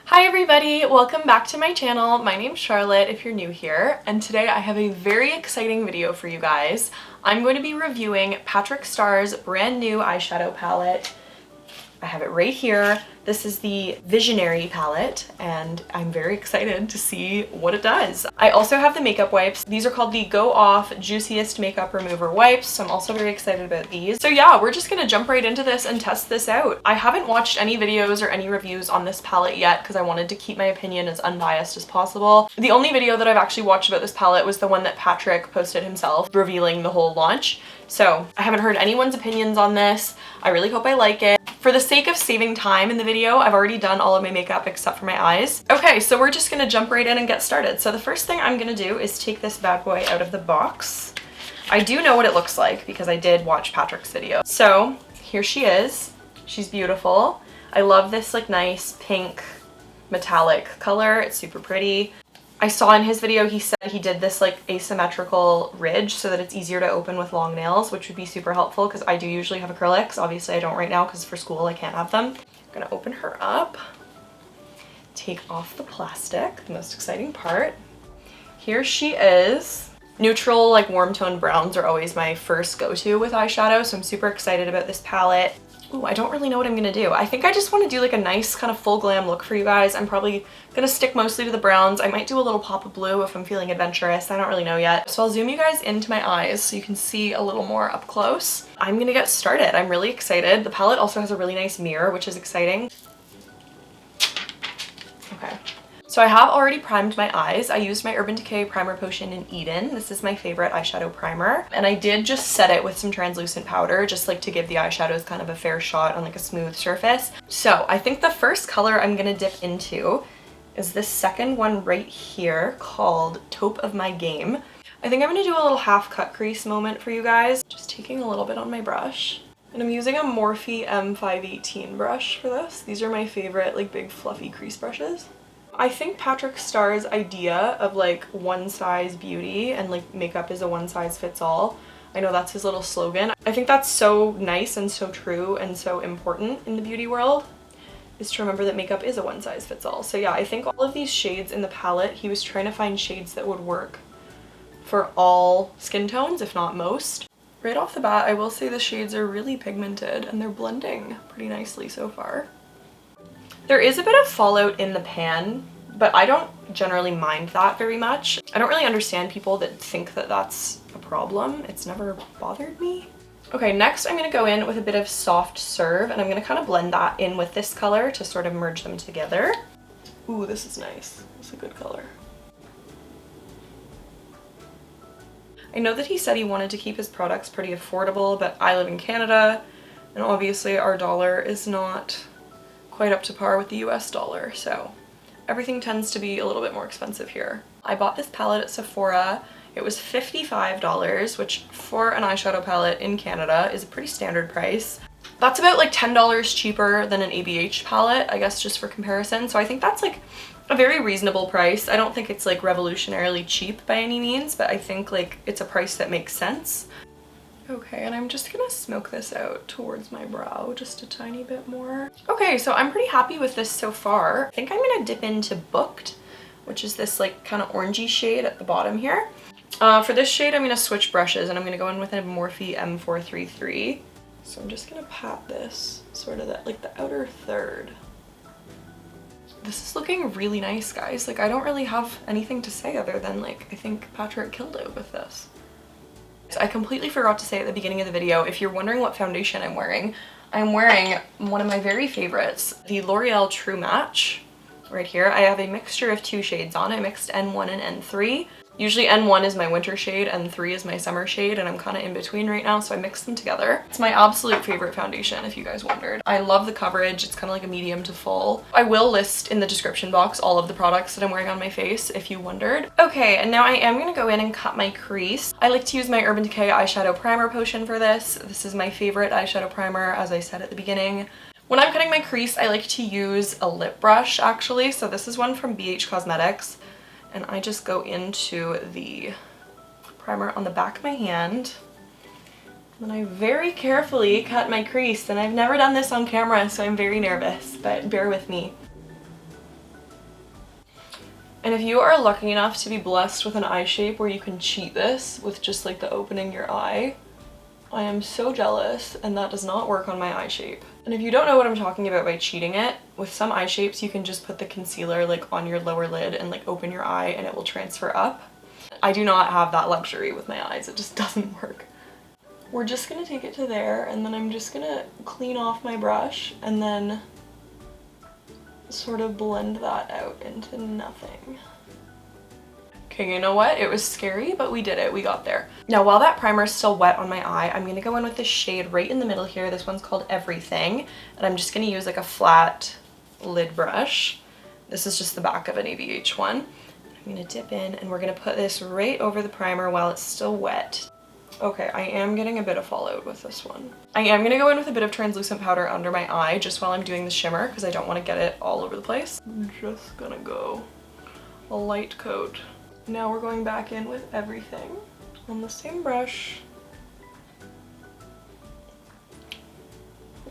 Hi everybody, welcome back to my channel. My name's Charlotte if you're new here, and today I have a very exciting video for you guys. I'm going to be reviewing Patrick Starr's brand new eyeshadow palette. I have it right here. This is the Visionary palette, and I'm very excited to see what it does. I also have the makeup wipes. These are called the Go Off Juiciest Makeup Remover Wipes, so I'm also very excited about these. So yeah, we're just gonna jump right into this and test this out. I haven't watched any videos or any reviews on this palette yet because I wanted to keep my opinion as unbiased as possible. The only video that I've actually watched about this palette was the one that Patrick posted himself, revealing the whole launch. So I haven't heard anyone's opinions on this. I really hope I like it. For the sake of saving time in the video, I've already done all of my makeup except for my eyes. Okay, so we're just gonna jump right in and get started. So the first thing I'm gonna do is take this bad boy out of the box. I do know what it looks like because I did watch Patrick's video. So here she is. She's beautiful. I love this like nice pink metallic color. It's super pretty. I saw in his video he said he did this like asymmetrical ridge so that it's easier to open with long nails, which would be super helpful because I do usually have acrylics. Obviously I don't right now because for school I can't have them. I'm gonna open her up, take off the plastic, the most exciting part. Here she is. Neutral, like warm toned browns are always my first go-to with eyeshadow, so I'm super excited about this palette. Ooh, I don't really know what I'm gonna do. I think I just want to do like a nice kind of full glam look for you guys. I'm probably gonna stick mostly to the browns. I might do a little pop of blue if I'm feeling adventurous. I don't really know yet. So I'll zoom you guys into my eyes so you can see a little more up close. I'm gonna get started. I'm really excited. The palette also has a really nice mirror, which is exciting. Okay. So I have already primed my eyes. I used my Urban Decay Primer Potion in Eden. This is my favorite eyeshadow primer. And I did just set it with some translucent powder, just like to give the eyeshadows kind of a fair shot on like a smooth surface. So I think the first color I'm gonna dip into is this second one right here called Taupe of My Game. I think I'm gonna do a little half cut crease moment for you guys. Just taking a little bit on my brush. And I'm using a Morphe M518 brush for this. These are my favorite like big fluffy crease brushes. I think Patrick Starr's idea of like one size beauty and like makeup is a one size fits all. I know that's his little slogan. I think that's so nice and so true and so important in the beauty world, is to remember that makeup is a one size fits all. So yeah, I think all of these shades in the palette, he was trying to find shades that would work for all skin tones, if not most. Right off the bat, I will say the shades are really pigmented and they're blending pretty nicely so far. There is a bit of fallout in the pan, but I don't generally mind that very much. I don't really understand people that think that that's a problem. It's never bothered me. Okay, next I'm gonna go in with a bit of Soft Serve, and I'm gonna kind of blend that in with this color to sort of merge them together. Ooh, this is nice. It's a good color. I know that he said he wanted to keep his products pretty affordable, but I live in Canada, and obviously our dollar is not quite up to par with the US dollar, so everything tends to be a little bit more expensive here. I bought this palette at Sephora. It was $55, which for an eyeshadow palette in Canada is a pretty standard price. That's about like $10 cheaper than an ABH palette, I guess, just for comparison. So I think that's like a very reasonable price. I don't think it's like revolutionarily cheap by any means, but I think like it's a price that makes sense. Okay, and I'm just gonna smoke this out towards my brow just a tiny bit more. Okay, so I'm pretty happy with this so far. I think I'm gonna dip into Booked, which is this like kind of orangey shade at the bottom here. For this shade, I'm gonna switch brushes and I'm gonna go in with a Morphe M433. So I'm just gonna pat this, sort of that, like the outer third. This is looking really nice, guys. Like I don't really have anything to say other than like, I think Patrick killed it with this. I completely forgot to say at the beginning of the video, if you're wondering what foundation I'm wearing one of my very favorites, the L'Oreal True Match. Right here, I have a mixture of two shades on. I mixed N1 and N3. Usually N1 is my winter shade, N3 is my summer shade, and I'm kind of in between right now, so I mixed them together. It's my absolute favorite foundation, if you guys wondered. I love the coverage. It's kind of like a medium to full. I will list in the description box all of the products that I'm wearing on my face, if you wondered. Okay, and now I am going to go in and cut my crease. I like to use my Urban Decay Eyeshadow Primer Potion for this. This is my favorite eyeshadow primer, as I said at the beginning. When I'm cutting my crease, I like to use a lip brush, actually. So this is one from BH Cosmetics. And I just go into the primer on the back of my hand. And I very carefully cut my crease, and I've never done this on camera, so I'm very nervous, but bear with me. And if you are lucky enough to be blessed with an eye shape where you can cheat this with just like the opening your eye, I am so jealous, and that does not work on my eye shape. And if you don't know what I'm talking about by cheating it, with some eye shapes you can just put the concealer like on your lower lid and like open your eye and it will transfer up. I do not have that luxury with my eyes, it just doesn't work. We're just gonna take it to there, and then I'm just gonna clean off my brush and then sort of blend that out into nothing. Okay, you know what? It was scary, but we did it. We got there. Now, while that primer is still wet on my eye, I'm gonna go in with this shade right in the middle here. This one's called Everything, and I'm just gonna use like a flat lid brush. This is just the back of an ABH one. I'm gonna dip in, and we're gonna put this right over the primer while it's still wet. Okay, I am getting a bit of fallout with this one. I am gonna go in with a bit of translucent powder under my eye just while I'm doing the shimmer because I don't want to get it all over the place. I'm just gonna go a light coat. Now we're going back in with Everything on the same brush.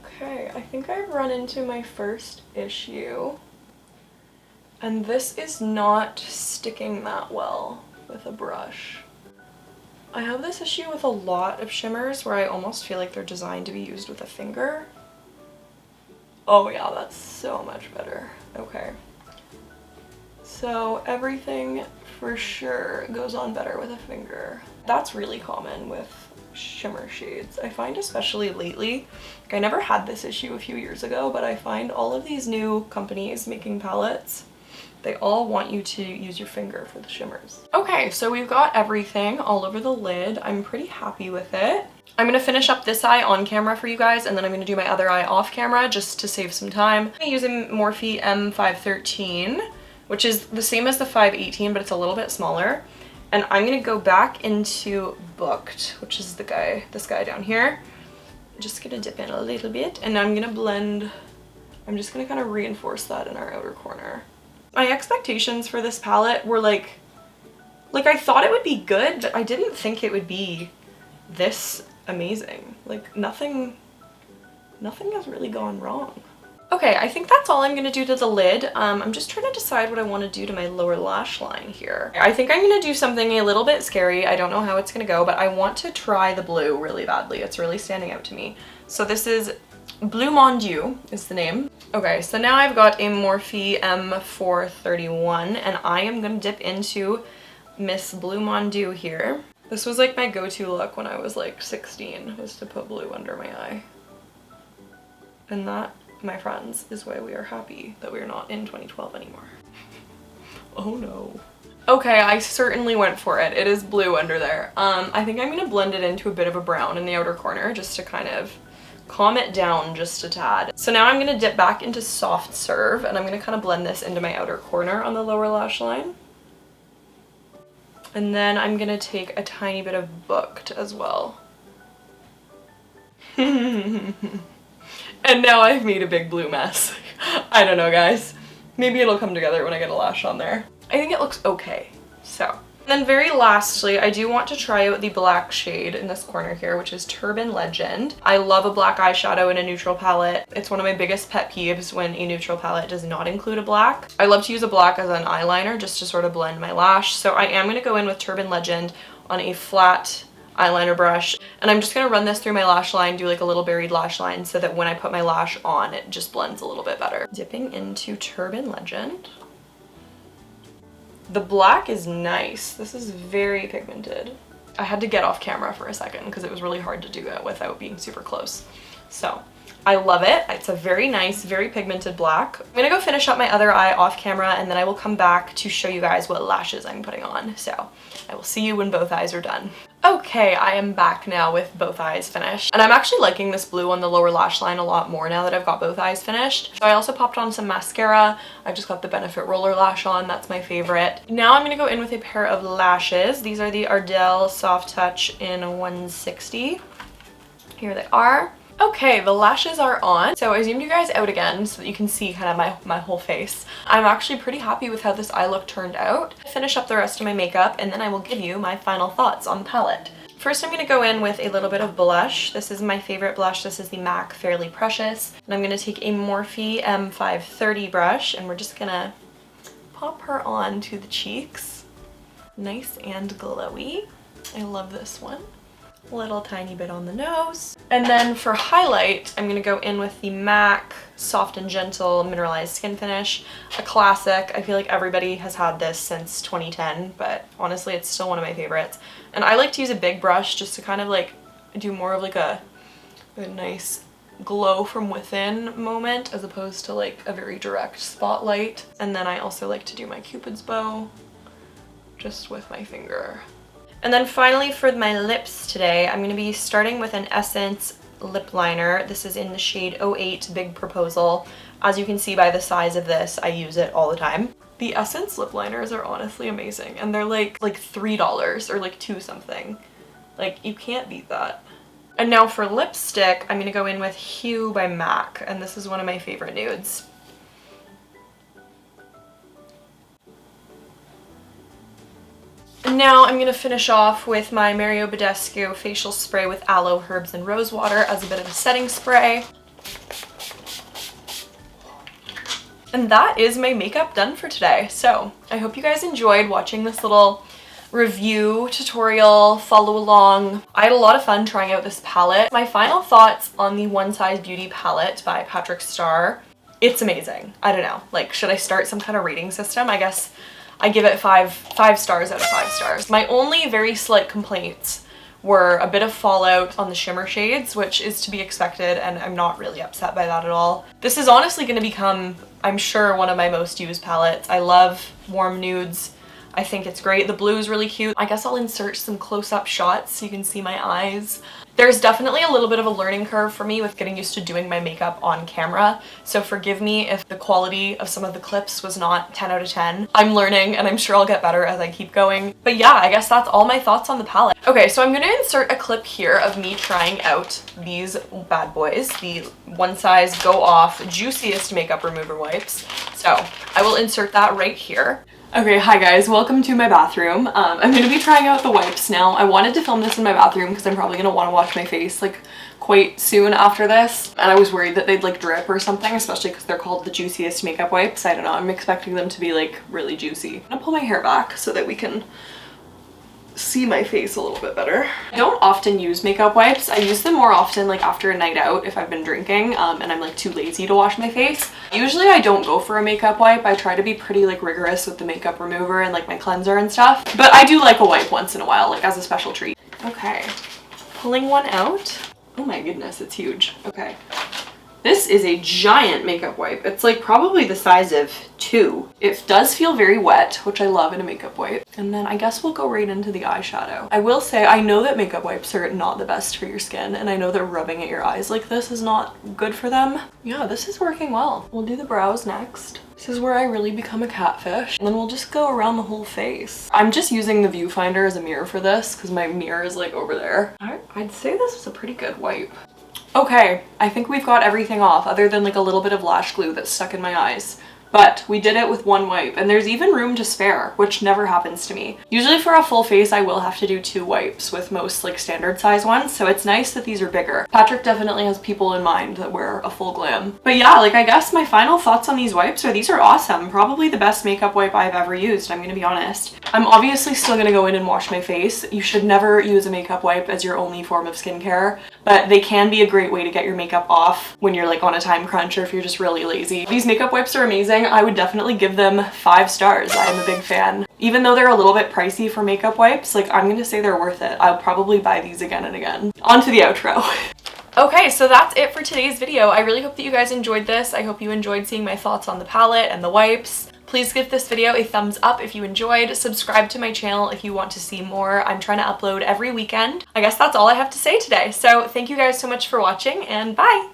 Okay, I think I've run into my first issue, and this is not sticking that well with a brush. I have this issue with a lot of shimmers where I almost feel like they're designed to be used with a finger. Oh yeah, that's so much better. Okay. So Everything for sure goes on better with a finger. That's really common with shimmer shades. I find especially lately, like I never had this issue a few years ago, but I find all of these new companies making palettes, they all want you to use your finger for the shimmers. Okay, so we've got Everything all over the lid. I'm pretty happy with it. I'm gonna finish up this eye on camera for you guys, and then I'm gonna do my other eye off camera just to save some time. I'm using Morphe M513, which is the same as the 518, but it's a little bit smaller. And I'm gonna go back into Booked, which is this guy down here. I'm just gonna dip in a little bit, and I'm gonna blend. I'm just gonna kind of reinforce that in our outer corner. My expectations for this palette were like I thought it would be good, but I didn't think it would be this amazing. Like nothing has really gone wrong. Okay, I think that's all I'm gonna do to the lid. I'm just trying to decide what I want to do to my lower lash line here. I think I'm gonna do something a little bit scary. I don't know how it's gonna go, but I want to try the blue really badly. It's really standing out to me. So this is Blue Mon Dieu is the name. Okay, so now I've got a Morphe M431, and I am gonna dip into Miss Blue Mon Dieu here. This was like my go-to look when I was like 16, was to put blue under my eye. And that, my friends, is why we are happy that we are not in 2012 anymore. Oh no. Okay, I certainly went for it. It is blue under there. I think I'm gonna blend it into a bit of a brown in the outer corner just to kind of calm it down just a tad. So now I'm gonna dip back into Soft Serve, and I'm gonna kind of blend this into my outer corner on the lower lash line. And then I'm gonna take a tiny bit of Booked as well. And now I've made a big blue mess. I don't know, guys. Maybe it'll come together when I get a lash on there. I think it looks okay, so. And then very lastly, I do want to try out the black shade in this corner here, which is Turban Legend. I love a black eyeshadow in a neutral palette. It's one of my biggest pet peeves when a neutral palette does not include a black. I love to use a black as an eyeliner just to sort of blend my lash. So I am going to go in with Turban Legend on a flat eyeliner brush, and I'm just going to run this through my lash line, do like a little buried lash line so that when I put my lash on, it just blends a little bit better. Dipping into Turban Legend. The black is nice. This is very pigmented. I had to get off camera for a second because it was really hard to do it without being super close. So I love it. It's a very nice, very pigmented black. I'm gonna go finish up my other eye off camera, and then I will come back to show you guys what lashes I'm putting on. So I will see you when both eyes are done. Okay, I am back now with both eyes finished. And I'm actually liking this blue on the lower lash line a lot more now that I've got both eyes finished. So I also popped on some mascara. I've just got the Benefit Roller Lash on, that's my favorite. Now I'm gonna go in with a pair of lashes. These are the Ardell Soft Touch in 160. Here they are. Okay, the lashes are on. So I zoomed you guys out again so that you can see kind of my whole face. I'm actually pretty happy with how this eye look turned out. Finish up the rest of my makeup, and then I will give you my final thoughts on the palette. First, I'm going to go in with a little bit of blush. This is my favorite blush. This is the MAC Fairly Precious. And I'm going to take a Morphe M530 brush, and we're just going to pop her on to the cheeks. Nice and glowy. I love this one. Little tiny bit on the nose. And then for highlight, I'm gonna go in with the MAC Soft and Gentle Mineralized Skin Finish, a classic. I feel like everybody has had this since 2010, but honestly, it's still one of my favorites. And I like to use a big brush just to kind of like do more of like a nice glow from within moment as opposed to like a very direct spotlight. And then I also like to do my Cupid's bow just with my finger. And then finally for my lips today, I'm going to be starting with an Essence lip liner. This is in the shade 08 Big Proposal. As you can see by the size of this, I use it all the time. The Essence lip liners are honestly amazing, and they're like $3 or like 2 something. Like, you can't beat that. And now for lipstick, I'm going to go in with Hue by MAC, and this is one of my favorite nudes. And now I'm going to finish off with my Mario Badescu facial spray with aloe, herbs, and rose water as a bit of a setting spray. And that is my makeup done for today. So I hope you guys enjoyed watching this little review tutorial, follow along. I had a lot of fun trying out this palette. My final thoughts on the One Size Beauty palette by Patrick Starr. It's amazing. I don't know, like, should I start some kind of rating system? I guess I give it five stars out of 5 stars. My only very slight complaints were a bit of fallout on the shimmer shades, which is to be expected, and I'm not really upset by that at all. This is honestly going to become, I'm sure, one of my most used palettes. I love warm nudes. I think it's great. The blue is really cute. I guess I'll insert some close-up shots so you can see my eyes. There's definitely a little bit of a learning curve for me with getting used to doing my makeup on camera, so forgive me if the quality of some of the clips was not 10 out of 10. I'm learning, and I'm sure I'll get better as I keep going. But yeah, I guess that's all my thoughts on the palette. Okay, so I'm gonna insert a clip here of me trying out these bad boys, the One Size Go Off Juiciest Makeup Remover Wipes. So I will insert that right here. Okay, hi guys, welcome to my bathroom. I'm gonna be trying out the wipes now. I wanted to film this in my bathroom because I'm probably gonna want to wash my face like quite soon after this, and I was worried that they'd like drip or something, especially because they're called the Juiciest Makeup Wipes. I don't know, I'm expecting them to be like really juicy. I'm gonna pull my hair back so that we can see my face a little bit better. I don't often use makeup wipes. I use them more often like after a night out if I've been drinking and I'm like too lazy to wash my face. Usually I don't go for a makeup wipe. I try to be pretty like rigorous with the makeup remover and like my cleanser and stuff. But I do like a wipe once in a while, like as a special treat. Okay, pulling one out. Oh my goodness, it's huge. Okay. This is a giant makeup wipe. It's like probably the size of 2. It does feel very wet, which I love in a makeup wipe. And then I guess we'll go right into the eyeshadow. I will say, I know that makeup wipes are not the best for your skin, and I know that rubbing at your eyes like this is not good for them. Yeah, this is working well. We'll do the brows next. This is where I really become a catfish. And then we'll just go around the whole face. I'm just using the viewfinder as a mirror for this because my mirror is like over there. I'd say this was a pretty good wipe. Okay, I think we've got everything off other than like a little bit of lash glue that's stuck in my eyes. But we did it with one wipe, and there's even room to spare, which never happens to me. Usually for a full face, I will have to do 2 wipes with most like standard size ones, so it's nice that these are bigger. Patrick definitely has people in mind that wear a full glam. But yeah, like I guess my final thoughts on these wipes are these are awesome. Probably the best makeup wipe I've ever used, I'm gonna be honest. I'm obviously still gonna go in and wash my face. You should never use a makeup wipe as your only form of skincare, but they can be a great way to get your makeup off when you're like on a time crunch or if you're just really lazy. These makeup wipes are amazing. I would definitely give them 5 stars. I'm a big fan. Even though they're a little bit pricey for makeup wipes, like I'm gonna say they're worth it. I'll probably buy these again and again. On to the outro. Okay, so that's it for today's video. I really hope that you guys enjoyed this. I hope you enjoyed seeing my thoughts on the palette and the wipes. Please give this video a thumbs up if you enjoyed. Subscribe to my channel if you want to see more. I'm trying to upload every weekend. I guess that's all I have to say today. So thank you guys so much for watching, and bye!